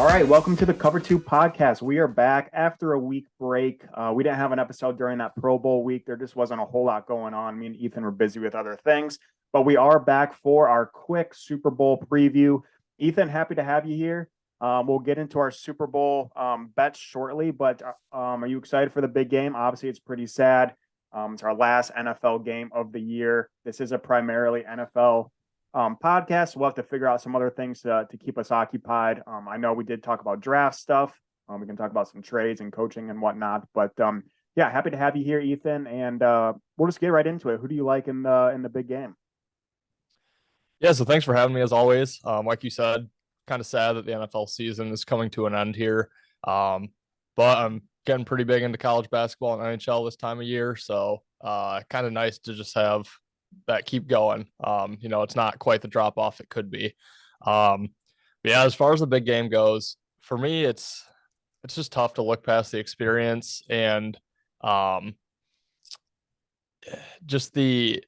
All right, welcome to the Cover Two podcast. We are back after a week break. We didn't have an episode during that Pro Bowl week. There just wasn't a whole lot going on. Me and Ethan were busy with other things, but we are back for our quick Super Bowl preview. Ethan, happy to have you here. We'll get into our Super Bowl bets shortly, but are you excited for the big game? Obviously, it's pretty sad. It's our last NFL game of the year. This is a primarily NFL podcast. We'll have to figure out some other things to keep us occupied. I know we did talk about draft stuff. We can talk about some trades and coaching and whatnot. But yeah, happy to have you here, Ethan. And we'll just get right into it. Who do you like in the big game? Yeah, so thanks for having me as always. Like you said, kind of sad that the NFL season is coming to an end here. But I'm getting pretty big into college basketball and NHL this time of year. So kind of nice to just have that keep going. It's not quite the drop off it could be. But yeah, as far as the big game goes, for me, it's just tough to look past the experience and um, just the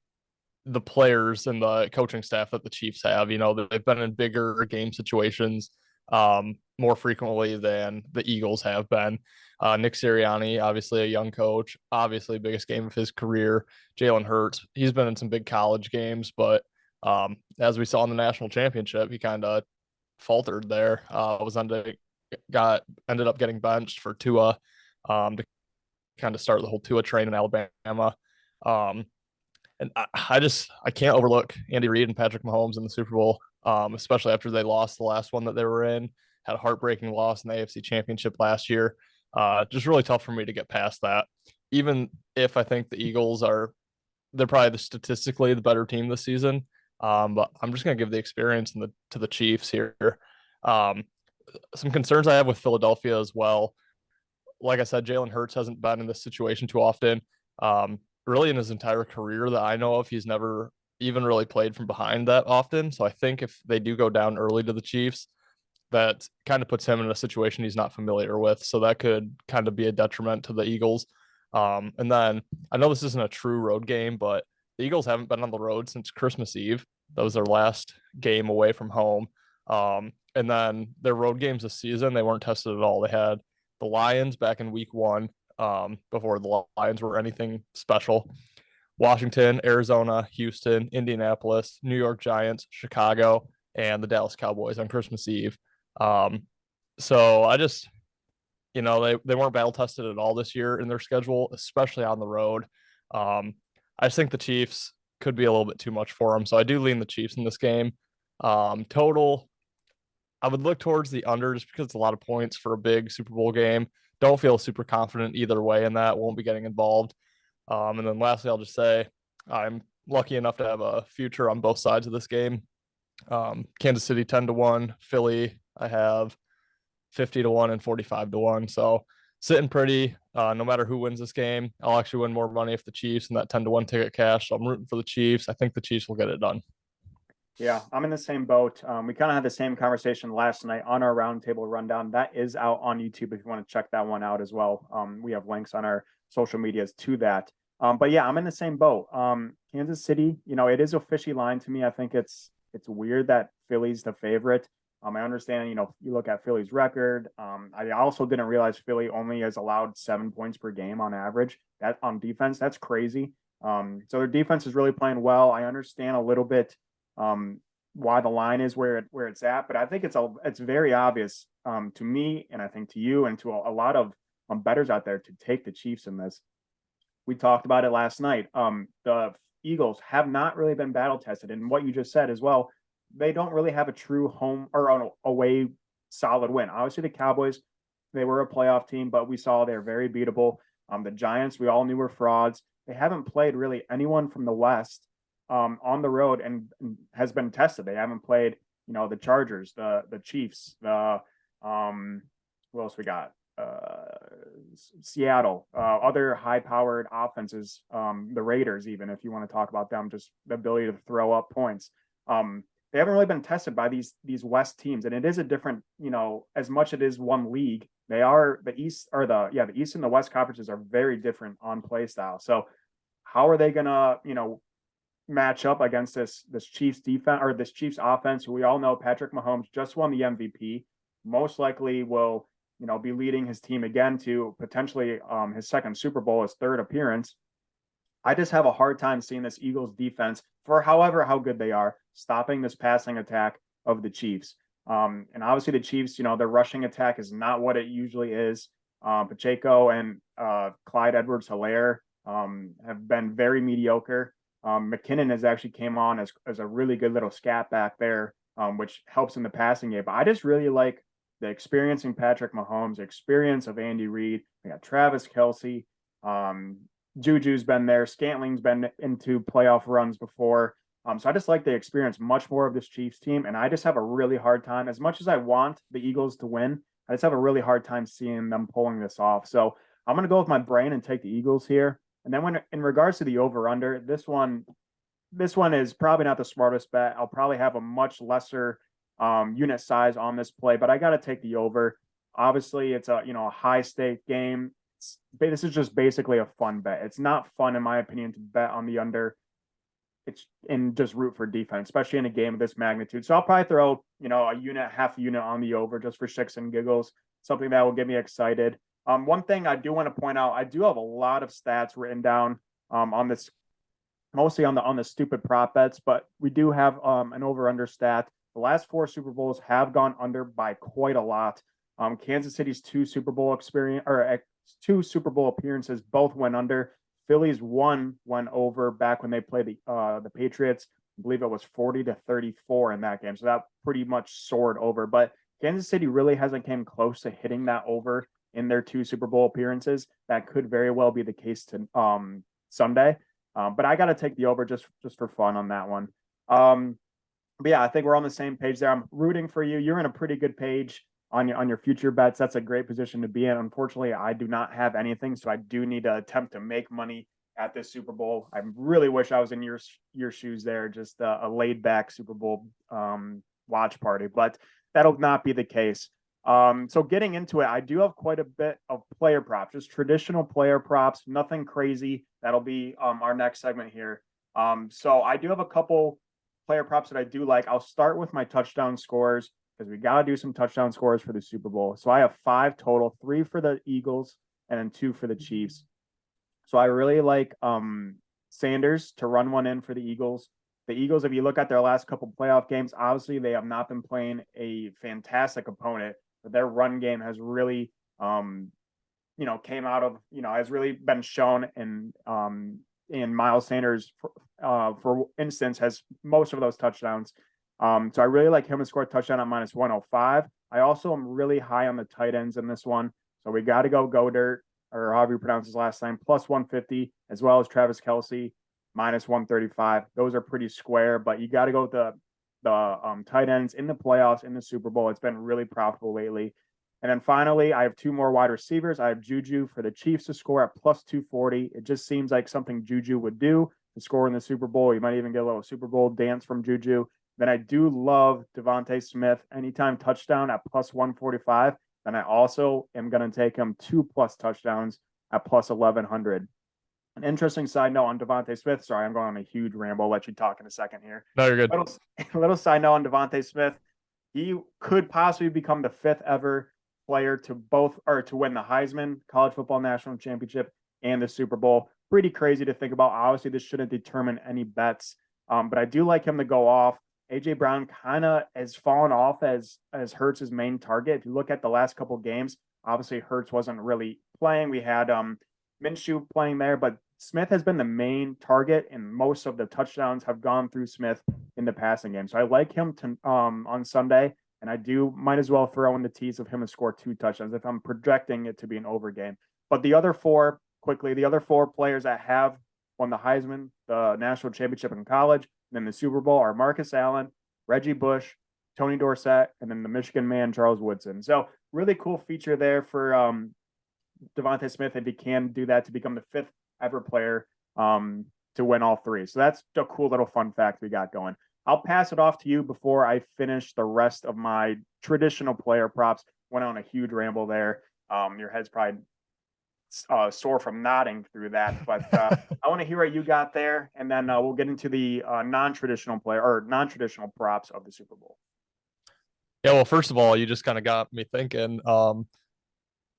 players and the coaching staff that the Chiefs have. They've been in bigger game situations more frequently than the Eagles have been. Nick Sirianni, obviously a young coach, obviously biggest game of his career. Jalen Hurts, he's been in some big college games, but as we saw in the national championship, he kind of faltered there. Ended up getting benched for Tua to kind of start the whole Tua train in Alabama. Um, and I can't overlook Andy Reid and Patrick Mahomes in the Super Bowl, especially after they lost the last one that they were in. Had a heartbreaking loss in the AFC Championship last year. Just really tough for me to get past that. Even if I think the Eagles they're probably statistically the better team this season. But I'm just going to give the experience to the Chiefs here. Um, some concerns I have with Philadelphia as well. Like I said, Jalen Hurts hasn't been in this situation too often. Really in his entire career that I know of, he's never even really played from behind that often. So I think if they do go down early to the Chiefs, that kind of puts him in a situation he's not familiar with. So that could kind of be a detriment to the Eagles. And then I know this isn't a true road game, but the Eagles haven't been on the road since Christmas Eve. That was their last game away from home. And then their road games this season, they weren't tested at all. They had the Lions back in week one, before the Lions were anything special. Washington, Arizona, Houston, Indianapolis, New York Giants, Chicago, and the Dallas Cowboys on Christmas Eve. Um, so I just, they weren't battle tested at all this year in their schedule, especially on the road. I just think the Chiefs could be a little bit too much for them. So I do lean the Chiefs in this game. Total, I would look towards the under just because it's a lot of points for a big Super Bowl game. Don't feel super confident either way in that. Won't be getting involved. And then lastly, I'll just say I'm lucky enough to have a future on both sides of this game. Kansas City 10-1, Philly I have 50-1 and 45-1. So sitting pretty. No matter who wins this game, I'll actually win more money if the Chiefs and that 10-1 ticket cash. So I'm rooting for the Chiefs. I think the Chiefs will get it done. Yeah, I'm in the same boat. We kind of had the same conversation last night on our roundtable rundown. That is out on YouTube if you want to check that one out as well. We have links on our social medias to that. But yeah, I'm in the same boat. Kansas City, it is a fishy line to me. I think it's weird that Philly's the favorite. I understand, you look at Philly's record. I also didn't realize Philly only has allowed 7 points per game on average. That on defense, that's crazy. So their defense is really playing well. I understand a little bit why the line is where it's at, but I think it's very obvious to me, and I think to you and to a lot of bettors out there to take the Chiefs in this. We talked about it last night. The Eagles have not really been battle tested, and what you just said as well, they don't really have a true home or away solid win. Obviously, the Cowboys, they were a playoff team, but we saw they're very beatable. The Giants, we all knew were frauds. They haven't played really anyone from the West on the road and has been tested. They haven't played, the Chargers, the Chiefs, the who else we got? Seattle, other high-powered offenses, the Raiders, even if you want to talk about them, just the ability to throw up points. They haven't really been tested by these West teams, and it is a different, as much it is one league. They are the East or the East and the West conferences are very different on play style. So how are they gonna, match up against this Chiefs defense or this Chiefs offense, who we all know Patrick Mahomes just won the MVP. most likely will, be leading his team again to potentially his second Super Bowl, his third appearance. I just have a hard time seeing this Eagles defense, for however how good they are, stopping this passing attack of the Chiefs. And obviously the Chiefs, their rushing attack is not what it usually is. Pacheco and Clyde Edwards-Helaire have been very mediocre. McKinnon has actually came on as a really good little scat back there, which helps in the passing game. But I just really like the experience in Patrick Mahomes, the experience of Andy Reid. We got Travis Kelce. Juju's been there. Scantling's been into playoff runs before. So I just like the experience much more of this Chiefs team. And I just have a really hard time, as much as I want the Eagles to win, I just have a really hard time seeing them pulling this off. So I'm going to go with my brain and take the Eagles here. And then when in regards to the over-under, this one is probably not the smartest bet. I'll probably have a much lesser unit size on this play, but I got to take the over. Obviously, it's a high stake game. This is just basically a fun bet. It's not fun, in my opinion, to bet on the under. It's in just root for defense, especially in a game of this magnitude. So I'll probably throw, half a unit on the over just for shits and giggles, something that will get me excited. One thing I do want to point out, I do have a lot of stats written down on this, mostly on the stupid prop bets, but we do have an over-under stat. The last 4 Super Bowls have gone under by quite a lot. Kansas City's 2 Super Bowl appearances both went under. Philly's 1 went over back when they played the Patriots. I believe it was 40-34 in that game. So that pretty much soared over. But Kansas City really hasn't came close to hitting that over in their 2 Super Bowl appearances. That could very well be the case to Sunday. But I got to take the over just for fun on that one. But yeah, I think we're on the same page there. I'm rooting for you. You're in a pretty good page on your future bets. That's a great position to be in. Unfortunately, I do not have anything, so I do need to attempt to make money at this Super Bowl. I really wish I was in your shoes there, just a laid back Super Bowl watch party, but that'll not be the case. So getting into it, I do have quite a bit of player props, just traditional player props, nothing crazy. That'll be our next segment here. So I do have a couple player props that I do like. I'll start with my touchdown scores, because we got to do some touchdown scores for the Super Bowl. So I have 5 total, 3 for the Eagles and then 2 for the Chiefs. So I really like Sanders to run one in for the Eagles. The Eagles, if you look at their last couple playoff games, obviously they have not been playing a fantastic opponent, but their run game has really, came out of, has really been shown in Miles Sanders, for instance, has most of those touchdowns. So I really like him to score a touchdown at -105. I also am really high on the tight ends in this one. So we got to go Goddard, or however you pronounce his last name, +150, as well as Travis Kelce, -135. Those are pretty square, but you got to go with the tight ends in the playoffs, in the Super Bowl. It's been really profitable lately. And then finally, I have 2 more wide receivers. I have Juju for the Chiefs to score at +240. It just seems like something Juju would do to score in the Super Bowl. You might even get a little Super Bowl dance from Juju. Then I do love DeVonta Smith anytime touchdown at +145. Then I also am going to take him 2+ touchdowns at +1100. An interesting side note on DeVonta Smith. Sorry, I'm going on a huge ramble. I'll let you talk in a second here. No, you're good. Little side note on DeVonta Smith. He could possibly become the 5th ever player to win the Heisman, College Football National Championship, and the Super Bowl. Pretty crazy to think about. Obviously, this shouldn't determine any bets, but I do like him to go off. A.J. Brown kind of has fallen off as Hurts' main target. If you look at the last couple games, obviously Hurts wasn't really playing. We had Minshew playing there, but Smith has been the main target, and most of the touchdowns have gone through Smith in the passing game. So I like him to on Sunday, and I might as well throw in the tease of him to score 2 touchdowns if I'm projecting it to be an over game. But the other 4 players that have won the Heisman, the national championship in college, and then the Super Bowl are Marcus Allen, Reggie Bush, Tony Dorsett, and then the Michigan man, Charles Woodson. So really cool feature there for DeVonta Smith, if he can do that, to become the 5th ever player to win all 3. So that's a cool little fun fact we got going. I'll pass it off to you before I finish the rest of my traditional player props. Went on a huge ramble there. Your head's probably sore from nodding through that, but I want to hear what you got there, and then we'll get into the non-traditional props of the Super Bowl. Yeah, well, first of all, you just kind of got me thinking.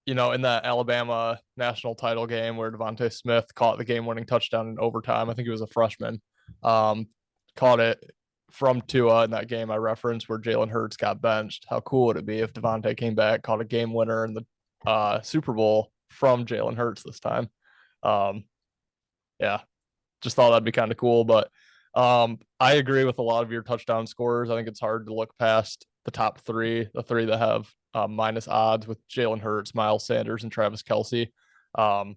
In that Alabama national title game where Devontae Smith caught the game-winning touchdown in overtime, I think he was a freshman. Um, Caught it from Tua in that game I referenced where Jalen Hurts got benched. How cool would it be if Devontae came back, caught a game winner in the Super Bowl from Jalen Hurts this time? Um, yeah, just thought that'd be kind of cool. But I agree with a lot of your touchdown scorers. I think it's hard to look past the top three, the three that have minus odds with Jalen Hurts, Miles Sanders, and Travis Kelsey. Um,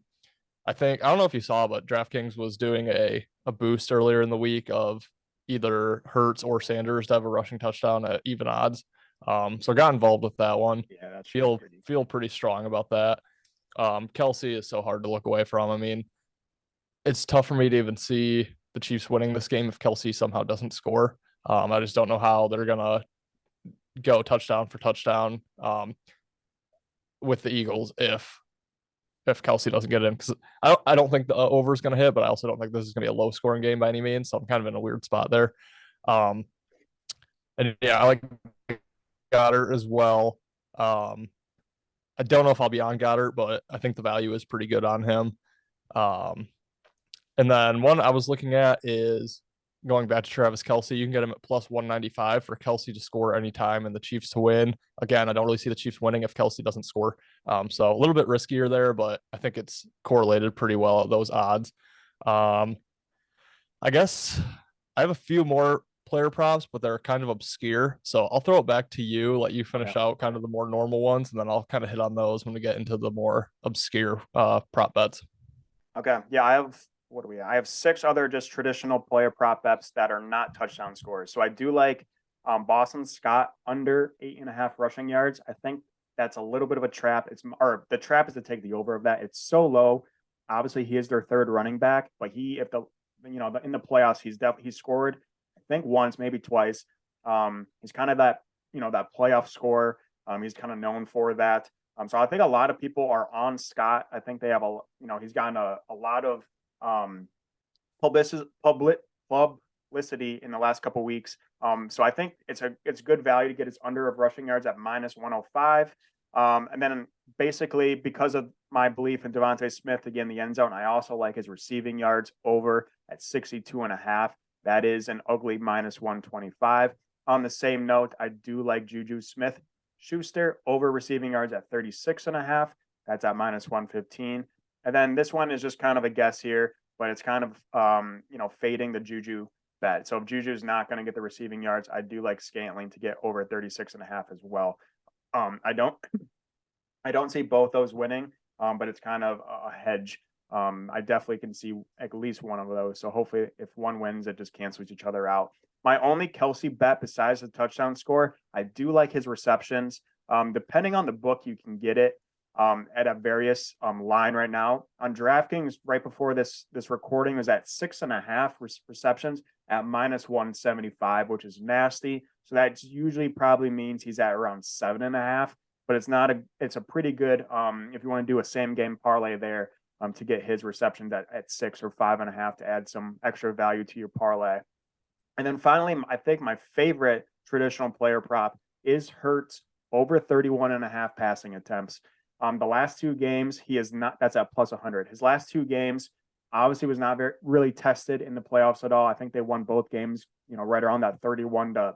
I don't know if you saw, but DraftKings was doing a boost earlier in the week of either Hurts or Sanders to have a rushing touchdown at even odds. So I got involved with that one. Yeah, that's Feel pretty strong about that. Kelsey is so hard to look away from. I mean, it's tough for me to even see the Chiefs winning this game if Kelsey somehow doesn't score. I just don't know how they're gonna go touchdown for touchdown with the Eagles if Kelsey doesn't get in, because I don't think the over is going to hit, but I also don't think this is going to be a low scoring game by any means. So I'm kind of in a weird spot there. And yeah, I like Goddard as well. I don't know if I'll be on Goddard, but I think the value is pretty good on him. Um, and then one I was looking at is going back to Travis Kelsey. You can get him at plus 195 for Kelsey to score anytime and the Chiefs to win. Again, I don't really see the Chiefs winning if Kelsey doesn't score. So a little bit riskier there, but I think it's correlated pretty well at those odds. I guess I have a few more player props, but they're kind of obscure. So I'll throw it back to you, let you finish out kind of the more normal ones, and then I'll kind of hit on those when we get into the more obscure prop bets. Okay. Yeah, I have what do we have? I have 6 other just traditional player prop bets that are not touchdown scores. So I do like Boston Scott under 8.5 rushing yards. I think that's a little bit of a trap. The trap is to take the over of that. It's so low. Obviously, he is their third running back, but in the playoffs, he's scored, I think once, maybe twice. He's kind of that playoff scorer. He's kind of known for that. So I think a lot of people are on Scott. I think they have he's gotten a lot of publicity in the last couple of weeks. So I think it's good value to get his under of rushing yards at minus 105. And then basically because of my belief in Devontae Smith to get in the end zone, I also like his receiving yards over at 62.5. That is an ugly minus 125. On the same note, I do like Juju Smith Schuster over receiving yards at 36.5. That's at minus 115. And then this one is just kind of a guess here, but it's kind of, fading the Juju bet. So if Juju's not going to get the receiving yards, I do like Scantling to get over 36.5 as well. I don't see both those winning, but it's kind of a hedge. I definitely can see at least one of those. So hopefully if one wins, it just cancels each other out. My only Kelsey bet besides the touchdown score, I do like his receptions. Depending on the book, you can get it at a various line right now. On DraftKings, right before this recording, was at 6.5 receptions at minus 175, which is nasty. So that usually probably means he's at around 7.5. But it's a pretty good if you want to do a same game parlay there to get his receptions at 6 or 5.5 to add some extra value to your parlay. And then finally, I think my favorite traditional player prop is Hurts over 31.5 passing attempts. The last 2 games, that's at plus 100. His last 2 games obviously was not really tested in the playoffs at all. I think they won both games, right around that 31-7,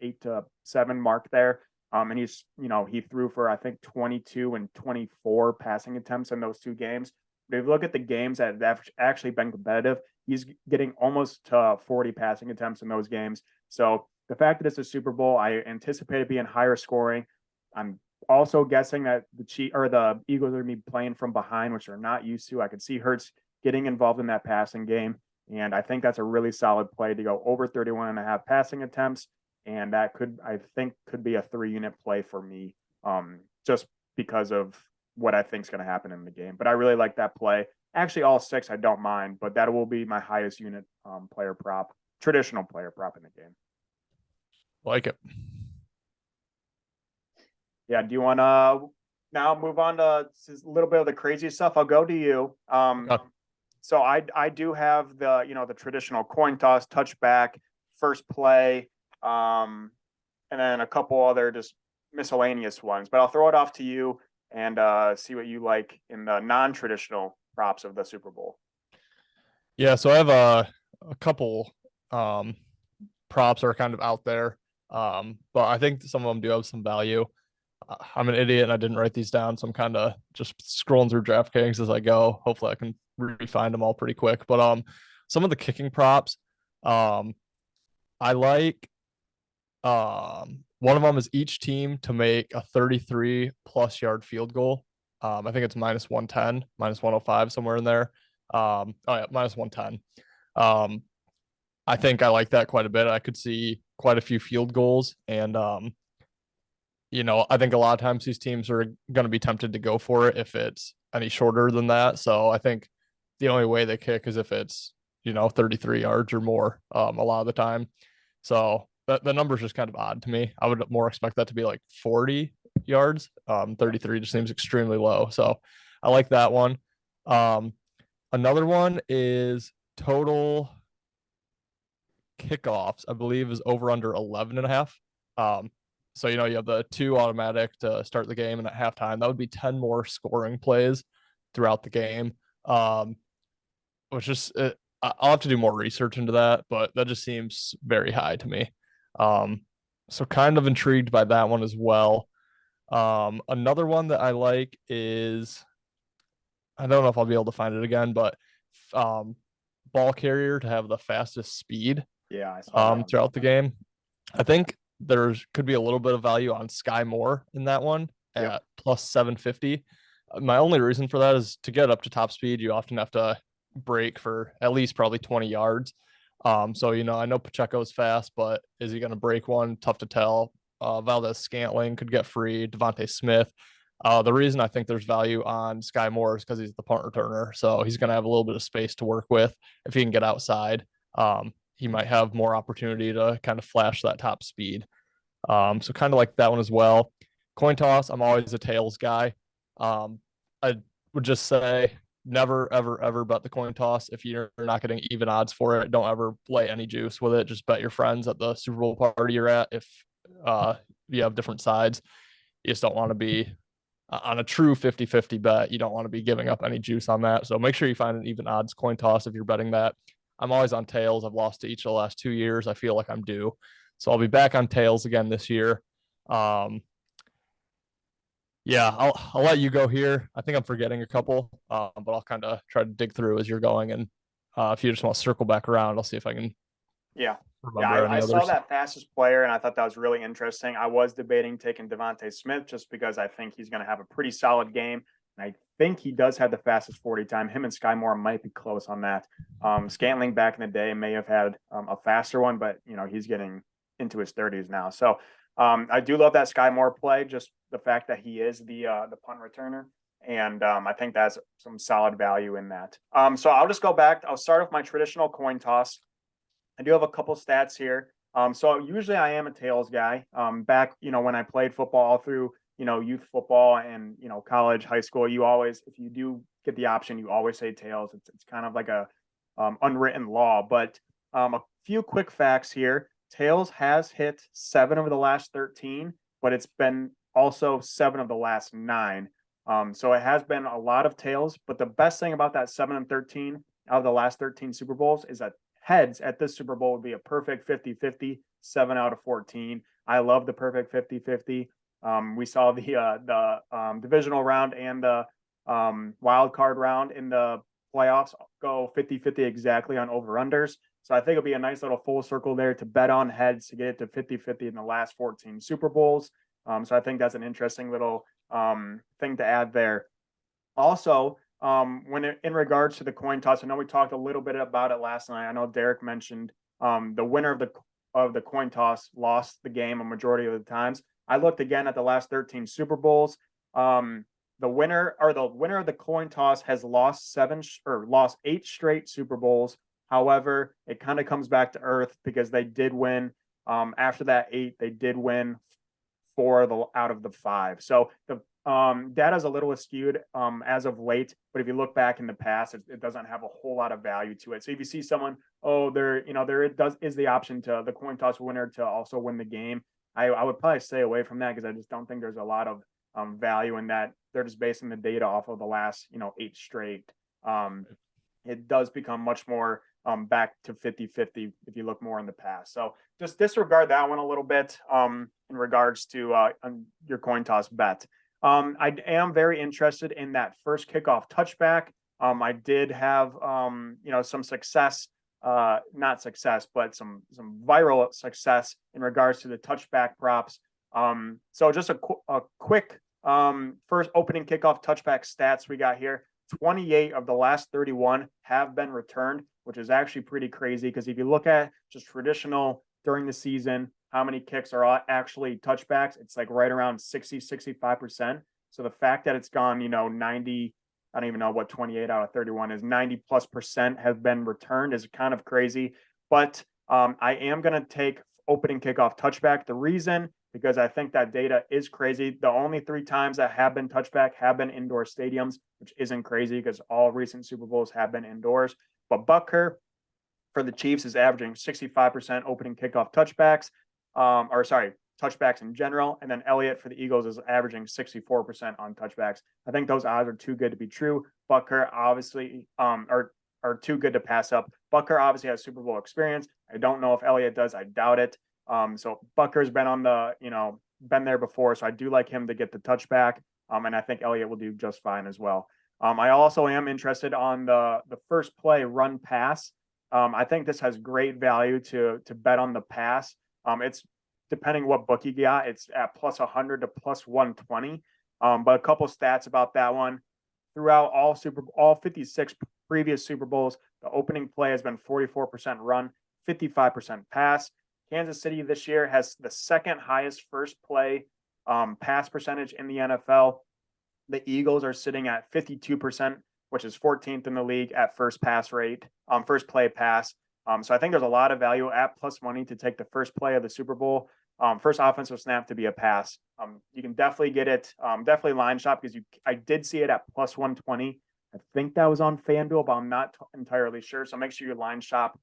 38-7 mark there. And he threw for, I think, 22 and 24 passing attempts in those 2 games. But if you look at the games that have actually been competitive, he's getting almost to 40 passing attempts in those games. So the fact that it's a Super Bowl, I anticipate it being higher scoring. I'm also guessing that the Eagles are going to be playing from behind, which they're not used to. I could see Hurts getting involved in that passing game. And I think that's a really solid play to go over 31.5 passing attempts. And that could be a 3-unit play for me, just because of what I think is going to happen in the game. But I really like that play. Actually, all 6 I don't mind, but that will be my highest unit traditional player prop in the game. Like it. Yeah. Do you want to now move on to a little bit of the crazy stuff? I'll go to you. So I do have the traditional coin toss, touchback, first play, and then a couple other just miscellaneous ones. But I'll throw it off to you and see what you like in the non-traditional props of the Super Bowl. Yeah, so I have a couple um props are kind of out there. But I think some of them do have some value. I'm an idiot and I didn't write these down, so I'm kind of just scrolling through DraftKings as I go. Hopefully I can find them all pretty quick. But some of the kicking props, um I like one of them is each team to make a 33 plus yard field goal. I think it's minus 110, minus 105, somewhere in there. Oh yeah, minus 110. Um, I think I like that quite a bit. I could see quite a few field goals. And, I think a lot of times these teams are going to be tempted to go for it if it's any shorter than that. So I think the only way they kick is if it's, 33 yards or more a lot of the time. So the number's just kind of odd to me. I would more expect that to be like 40 yards. 33 just seems extremely low. So I like that one. Um, Another one is total kickoffs, I believe, is over under 11 and a half. So, you have the two automatic to start the game, and at halftime, that would be 10 more scoring plays throughout the game. Which is, I'll have to do more research into that, but that just seems very high to me. So kind of intrigued by that one as well. Another one that I like is, I don't know if I'll be able to find it again, but um, ball carrier to have the fastest speed Yeah, I saw that. throughout the game. I think there could be a little bit of value on Sky Moore in that one Yep. at plus 750. My only reason for that is to get up to top speed, you often have to break for at least probably 20 yards. So I know Pacheco's fast, but is he going to break one? Tough to tell. Valdez Scantling could get free. Devontae Smith. The reason I think there's value on Sky Moore is because he's the punt returner, so he's going to have a little bit of space to work with if he can get outside. He might have more opportunity to kind of flash that top speed. So kind of like that one as well. Coin toss, I'm always a tails guy. I would just say never, ever, ever bet the coin toss. If you're not getting even odds for it, don't ever lay any juice with it. Just bet your friends at the Super Bowl party you're at. If you have different sides, you just don't want to be on a true 50-50 bet. You don't want to be giving up any juice on that. So make sure you find an even odds coin toss if you're betting that. I'm always on tails. I've lost to each of the last 2 years. I feel like I'm due. So I'll be back on tails again this year. Yeah, I'll let you go here. I think I'm forgetting a couple, but I'll kind of try to dig through as you're going. And if you just want to circle back around, I'll see if I can Yeah. remember any I saw others. that fastest player, and I thought that was really interesting. I was debating taking Devontae Smith just because I think he's going to have a pretty solid game. And I think he does have the fastest 40 time. Him and Sky Moore might be close on that. Scantling back in the day may have had a faster one, but he's getting into his 30s now. So I do love that Sky Moore play, just the fact that he is the punt returner. And I think that's some solid value in that. So I'll just go back. I'll start with my traditional coin toss. I do have a couple stats here. So usually I am a tails guy. Back, when I played football all through, youth football and, college, high school, you always, if you do get the option, you always say tails. It's kind of like a unwritten law. But a few quick facts here. Tails has hit 7 of the last 13, but it's been also 7 of the last 9. So it has been a lot of tails. But the best thing about that 7 and 13 out of the last 13 Super Bowls is that heads at this Super Bowl would be a perfect 50-50, 7 out of 14. I love the perfect 50-50. We saw the divisional round and the wild card round in the playoffs go 50-50 exactly on over-unders. So I think it'll be a nice little full circle there to bet on heads to get it to 50-50 in the last 14 Super Bowls. So I think that's an interesting little thing to add there. Also, in regards to the coin toss, I know we talked a little bit about it last night. I know Derek mentioned the winner of the coin toss lost the game a majority of the times. I looked again at the last 13 Super Bowls. The winner of the coin toss has lost 8 straight Super Bowls. However, it kind of comes back to earth because they did win. After that 8, they did win 4 out of the 5. So the data is a little skewed as of late, but if you look back in the past, it doesn't have a whole lot of value to it. So if you see someone, there is the option to the coin toss winner to also win the game. I would probably stay away from that because I just don't think there's a lot of value in that. They're just basing the data off of the last, 8 straight. It does become much more back to 50-50 if you look more in the past. So just disregard that one a little bit in regards to your coin toss bet. I am very interested in that first kickoff touchback. I did have some success, not success, but some viral success in regards to the touchback props. So just a quick first opening kickoff touchback stats we got here. 28 of the last 31 have been returned, which is actually pretty crazy because if you look at just traditional during the season, how many kicks are actually touchbacks, it's like right around 60-65%. So the fact that it's gone 90, I don't even know what 28 out of 31 is, 90+% have been returned is kind of crazy. But I am going to take opening kickoff touchback. The reason, because I think that data is crazy. The only 3 times that have been touchback have been indoor stadiums, which isn't crazy because all recent Super Bowls have been indoors. But Butker for the Chiefs is averaging 65% opening kickoff touchbacks, touchbacks in general. And then Elliott for the Eagles is averaging 64% on touchbacks. I think those odds are too good to be true. Butker obviously are too good to pass up. Butker obviously has Super Bowl experience. I don't know if Elliott does. I doubt it. So Butker's been on been there before. So I do like him to get the touchback. And I think Elliott will do just fine as well. I also am interested on the first play run pass. I think this has great value to bet on the pass. It's depending what book you got, it's at +100 to +120. But a couple stats about that one. Throughout all 56 previous Super Bowls, the opening play has been 44% run, 55% pass. Kansas City this year has the second highest first play pass percentage in the NFL. The Eagles are sitting at 52%, which is 14th in the league at first play pass. So I think there's a lot of value at plus money to take the first play of the Super Bowl, first offensive snap to be a pass. You can definitely get it, definitely line shop because I did see it at +120. I think that was on FanDuel, but I'm not entirely sure. So make sure you line shop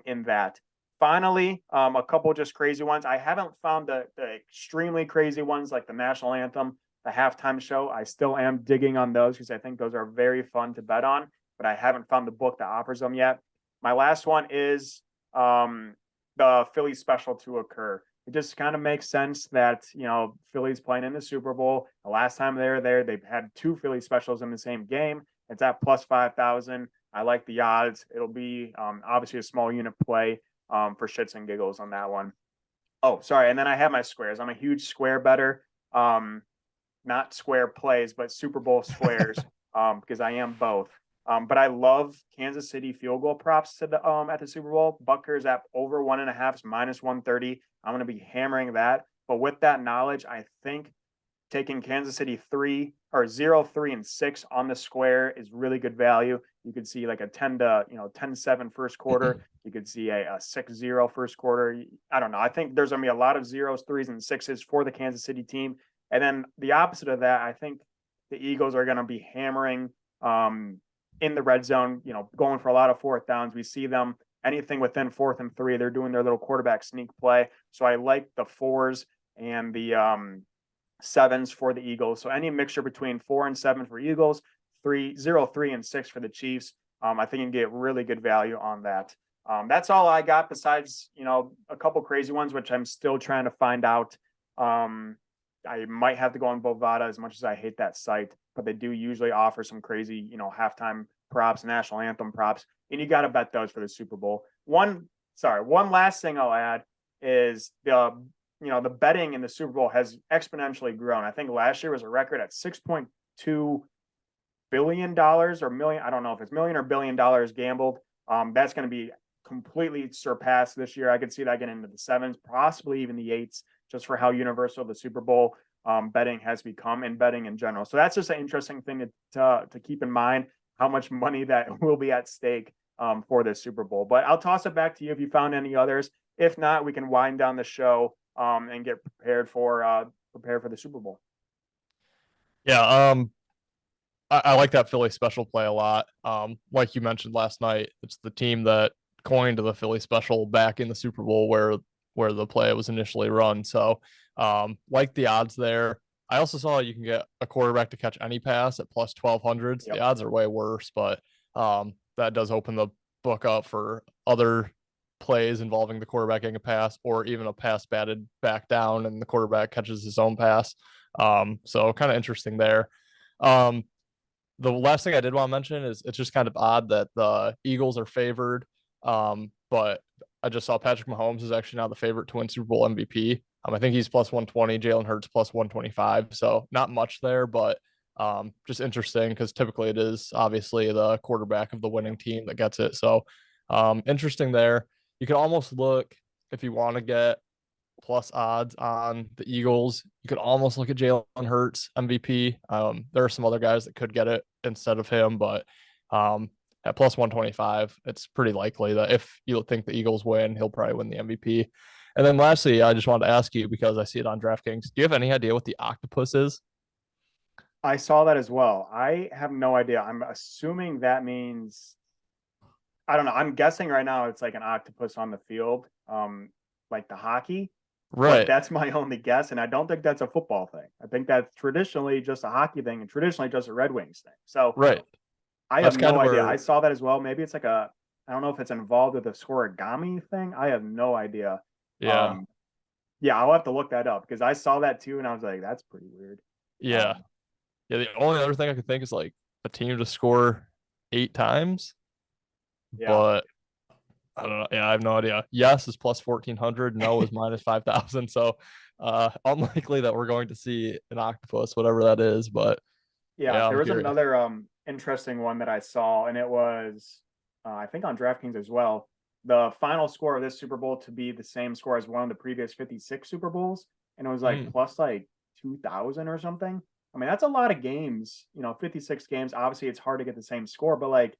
in that. Finally, a couple just crazy ones. I haven't found the extremely crazy ones like the national anthem, the halftime show. I still am digging on those because I think those are very fun to bet on, but I haven't found the book that offers them yet. My last one is the Philly special to occur. It just kind of makes sense that, Philly's playing in the Super Bowl. The last time they were there, they've had 2 Philly specials in the same game. It's at +5,000. I like the odds. It'll be obviously a small unit play for shits and giggles on that one. Oh, sorry. And then I have my squares. I'm a huge square better. Not square plays, but Super Bowl squares because I am both. But I love Kansas City field goal props to the at the Super Bowl. Butker's at over 1.5 -130. I'm going to be hammering that. But with that knowledge, I think taking Kansas City 0, 3, and 6 on the square is really good value. You could see like a 10-7 first quarter. You could see a 6-0 first quarter. I don't know. I think there's going to be a lot of 0s, 3s, and 6s for the Kansas City team. And then the opposite of that, I think the Eagles are going to be hammering in the red zone, going for a lot of 4th downs. We see them anything within 4th and 3. They're doing their little quarterback sneak play. So I like the 4s and the 7s for the Eagles. So any mixture between 4 and 7 for Eagles, 0, 3, and 6 for the Chiefs. I think you can get really good value on that. That's all I got besides, a couple crazy ones, which I'm still trying to find out. I might have to go on Bovada as much as I hate that site, but they do usually offer some crazy, halftime props, national anthem props, and you got to bet those for the Super Bowl. One last thing I'll add is the betting in the Super Bowl has exponentially grown. I think last year was a record at $6.2 billion or million. I don't know if it's million or $1 billion gambled. That's going to be completely surpassed this year. I could see that getting into the 7s, possibly even the 8s, just for how universal the Super Bowl betting has become and betting in general. So that's just an interesting thing to keep in mind, how much money that will be at stake for this Super Bowl. But I'll toss it back to you if you found any others. If not, we can wind down the show and get prepared for the Super Bowl. Yeah, I like that Philly special play a lot. Like you mentioned last night, it's the team that coined the Philly special back in the Super Bowl where where the play was initially run. So like the odds there. I also saw you can get a quarterback to catch any pass at plus 1200. Yep. The odds are way worse, but that does open the book up for other plays involving the quarterback getting a pass, or even a pass batted back down and the quarterback catches his own pass. So kind of interesting there. Um, the last thing I did want to mention is it's just kind of odd that the Eagles are favored. But I just saw Patrick Mahomes is actually now the favorite to win Super Bowl MVP. I think he's plus 120, Jalen Hurts plus 125. So not much there, but just interesting because typically it is obviously the quarterback of the winning team that gets it. So interesting there. You can almost look if you want to get plus odds on the Eagles. You could almost look at Jalen Hurts MVP. There are some other guys that could get it instead of him, but at plus 125, it's pretty likely that if you think the Eagles win, he'll probably win the MVP. And then lastly, I just wanted to ask you because I see it on DraftKings. Do you have any idea what the octopus is? I saw that as well. I have no idea. I'm assuming that means, I don't know. I'm guessing right now it's like an octopus on the field, like the hockey. But Right. that's my only guess, and I don't think that's a football thing. I think that's traditionally just a hockey thing and traditionally just a Red Wings thing. So Right. I That's have kind no of idea. where, I saw that as well. Maybe it's like I don't know if it's involved with a scorigami thing. I have no idea. yeah. Um, yeah, I'll have to look that up because I saw that too, and I was like, that's pretty weird. Yeah. Yeah. The only other thing I could think is like a team to score 8 times, Yeah, but I don't know. Yeah, I have no idea. Yes is plus 1400. No is minus 5000. So unlikely that we're going to see an octopus, whatever that is. But yeah. yeah, There I'm was curious. another interesting one that I saw, and it was I think on DraftKings as well. The final score of this Super Bowl to be the same score as one of the previous 56 Super Bowls, and it was like Mm, plus like 2000 or something. I mean, that's a lot of games. 56 games. Obviously, it's hard to get the same score, but like,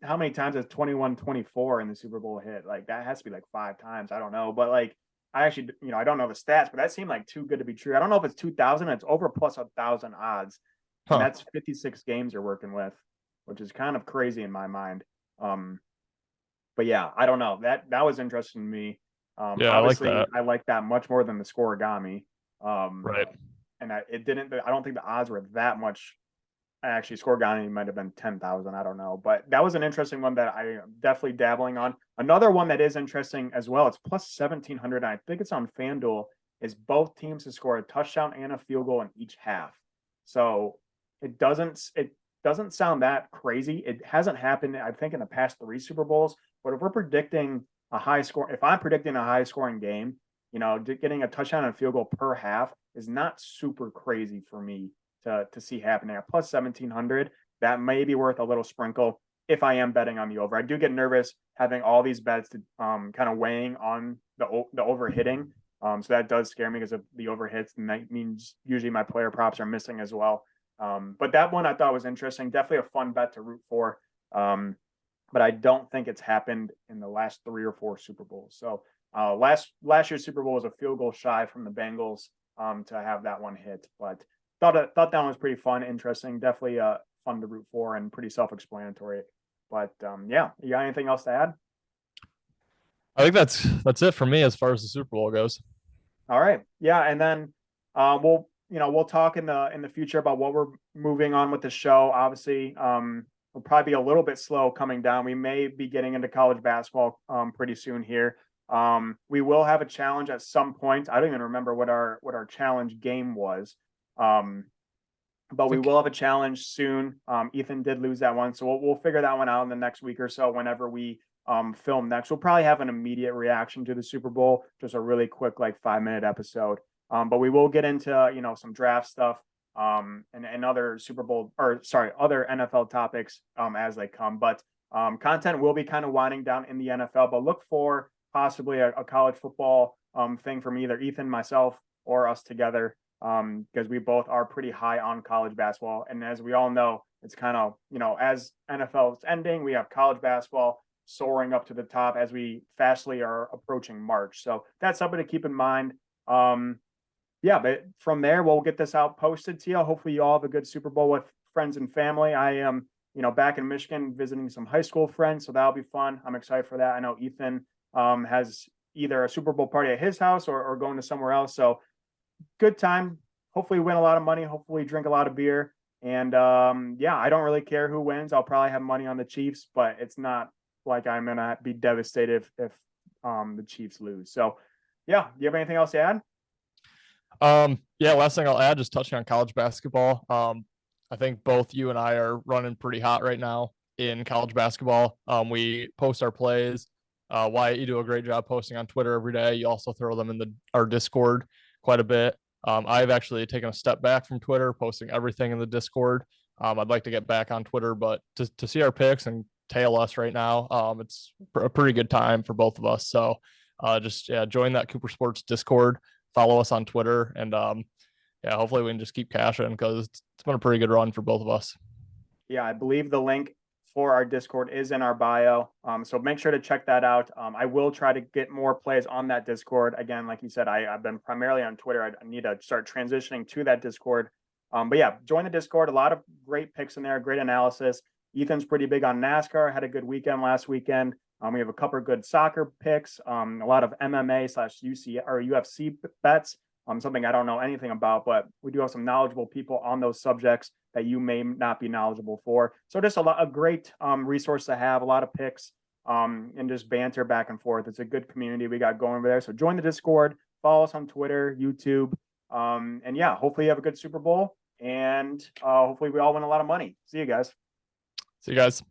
how many times has 21-24 in the Super Bowl hit? Like that has to be like 5 times. I don't know. But like I actually, I don't know the stats, but that seemed like too good to be true. I don't know if it's 2000, it's over plus 1,000 odds. And huh. that's 56 games you're working with, which is kind of crazy in my mind. Um, but yeah, I don't know. That was interesting to me. Yeah, I like Obviously that. I like that much more than the scoregami. Um, Right. and it didn't, I don't think the odds were that much. Actually, scoregami might have been 10,000. I don't know, but that was an interesting one that I am definitely dabbling on. Another one that is interesting as well. It's plus 1,700. I think it's on FanDuel. Is both teams to score a touchdown and a field goal in each half. So it doesn't sound that crazy. It hasn't happened, I think, in the past 3 Super Bowls. But if we're predicting a high score, if I'm predicting a high scoring game, getting a touchdown and a field goal per half is not super crazy for me to see happening at plus 1,700. That may be worth a little sprinkle if I am betting on the over. I do get nervous having all these bets to kind of weighing on the over hitting. So that does scare me because of the over hits, and that means usually my player props are missing as well. But that one I thought was interesting. Definitely a fun bet to root for. But I don't think it's happened in the last 3 or 4 Super Bowls. So last year's Super Bowl was a field goal shy from the Bengals to have that one hit. But thought that one was pretty fun, interesting, definitely fun to root for and pretty self-explanatory. But yeah, you got anything else to add? I think that's it for me as far as the Super Bowl goes. All right, yeah, and then we'll talk in the future about what we're moving on with the show. Obviously, we'll probably be a little bit slow coming down. We may be getting into college basketball pretty soon here. We will have a challenge at some point. I don't even remember what our challenge game was. Um, I but we think will have a challenge soon. Ethan did lose that one, so we'll figure that one out in the next week or so. Whenever we film next, we'll probably have an immediate reaction to the Super Bowl, just a really quick like 5 minute episode. But we will get into some draft stuff and other Super Bowl or sorry other NFL topics as they come. But content will be kind of winding down in the NFL. But look for possibly a college football thing from either Ethan, myself, or us together because we both are pretty high on college basketball. And as we all know, it's kind of, as NFL is ending, we have college basketball soaring up to the top as we fastly are approaching March. So that's something to keep in mind. Yeah, but from there, we'll get this out posted to you. Hopefully, you all have a good Super Bowl with friends and family. I am, back in Michigan visiting some high school friends, so that'll be fun. I'm excited for that. I know Ethan has either a Super Bowl party at his house or going to somewhere else. So good time. Hopefully win a lot of money. Hopefully drink a lot of beer. And yeah, I don't really care who wins. I'll probably have money on the Chiefs, but it's not like I'm gonna be devastated if the Chiefs lose. So yeah, do you have anything else to add? Yeah, last thing I'll add, just touching on college basketball. I think both you and I are running pretty hot right now in college basketball. We post our plays. Wyatt, you do a great job posting on Twitter every day. You also throw them in our Discord quite a bit. I've actually taken a step back from Twitter, posting everything in the Discord. I'd like to get back on Twitter, but to see our picks and tail us right now, it's a pretty good time for both of us. So just join that Cooper Sports Discord, follow us on Twitter, and yeah, hopefully we can just keep cashing because it's been a pretty good run for both of us. Yeah, I believe the link for our Discord is in our bio. So make sure to check that out. I will try to get more plays on that Discord. Again, like you said, I've been primarily on Twitter. I need to start transitioning to that Discord. But yeah, join the Discord. A lot of great picks in there, great analysis. Ethan's pretty big on NASCAR, had a good weekend last weekend. We have a couple of good soccer picks, a lot of MMA/UC or UFC bets. Something I don't know anything about, but we do have some knowledgeable people on those subjects that you may not be knowledgeable for. So just a great resource to have, a lot of picks and just banter back and forth. It's a good community we got going over there. So join the Discord, follow us on Twitter, YouTube, and yeah, hopefully you have a good Super Bowl, and hopefully we all win a lot of money. See you guys. See you guys.